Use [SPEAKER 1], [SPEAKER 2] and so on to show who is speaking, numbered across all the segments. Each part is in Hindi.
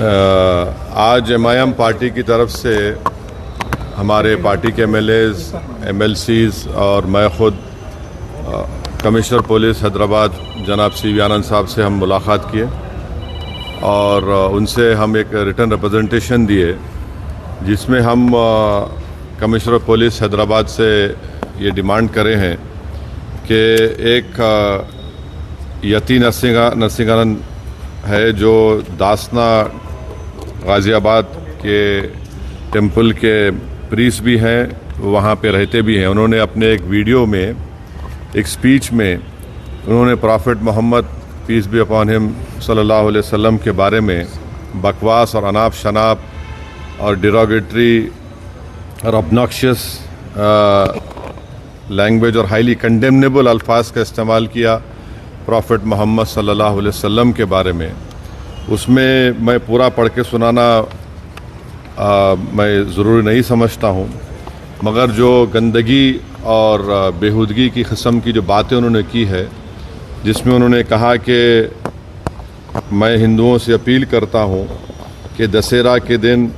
[SPEAKER 1] आज एमआईएम पार्टी की तरफ से हमारे पार्टी के एमएलएज, एमएलसीज और मैं ख़ुद कमिश्नर पुलिस हैदराबाद जनाब सीवी आनंद साहब से हम मुलाकात किए और उनसे हम एक रिटन रिप्रेजेंटेशन दिए जिसमें हम कमिश्नर पुलिस हैदराबाद से ये डिमांड करे हैं कि एक यती नरसिंहानंद है जो दासना गाज़ियाबाद के टेंपल के प्रीस्ट भी हैं, वहाँ पे रहते भी हैं। उन्होंने अपने एक वीडियो में, एक स्पीच में उन्होंने prophet Mohammad peace be upon him सल्लल्लाहु अलैहि वसल्लम के बारे में बकवास और अनाप शनाप और डिरोगेटरी और ऑब्नॉक्शियस लैंग्वेज और हाईली कंडेमनेबल अल्फाज का इस्तेमाल किया प्रॉफिट मोहम्मद सल्लल्लाहु अलैहि वसल्लम के बारे में। उसमें मैं पूरा पढ़ के सुनाना मैं ज़रूरी नहीं समझता हूँ, मगर जो गंदगी और बेहूदगी की किस्म की जो बातें उन्होंने की है, जिसमें उन्होंने कहा कि मैं हिंदुओं से अपील करता हूँ कि दशहरा के दिन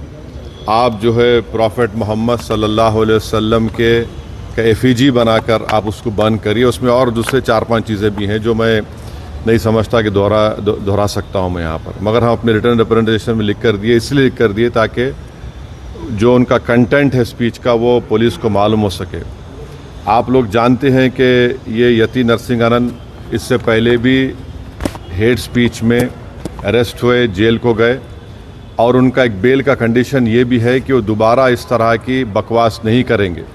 [SPEAKER 1] आप जो है प्रॉफिट मोहम्मद सल्लल्लाहु अलैहि वसल्लम के एफिजी बनाकर आप उसको बंद करिए। उसमें और दूसरे 4-5 चीज़ें भी हैं जो मैं नहीं समझता कि दोहरा सकता हूँ मैं यहाँ पर, मगर हम अपने रिटर्न रिप्रेजेंटेशन में लिख कर दिए, इसलिए लिख कर दिए ताकि जो उनका कंटेंट है स्पीच का वो पुलिस को मालूम हो सके। आप लोग जानते हैं कि ये यती नरसिंहानंद इससे पहले भी हेट स्पीच में अरेस्ट हुए, जेल को गए और उनका एक बेल का कंडीशन ये भी है कि वो दोबारा इस तरह की बकवास नहीं करेंगे।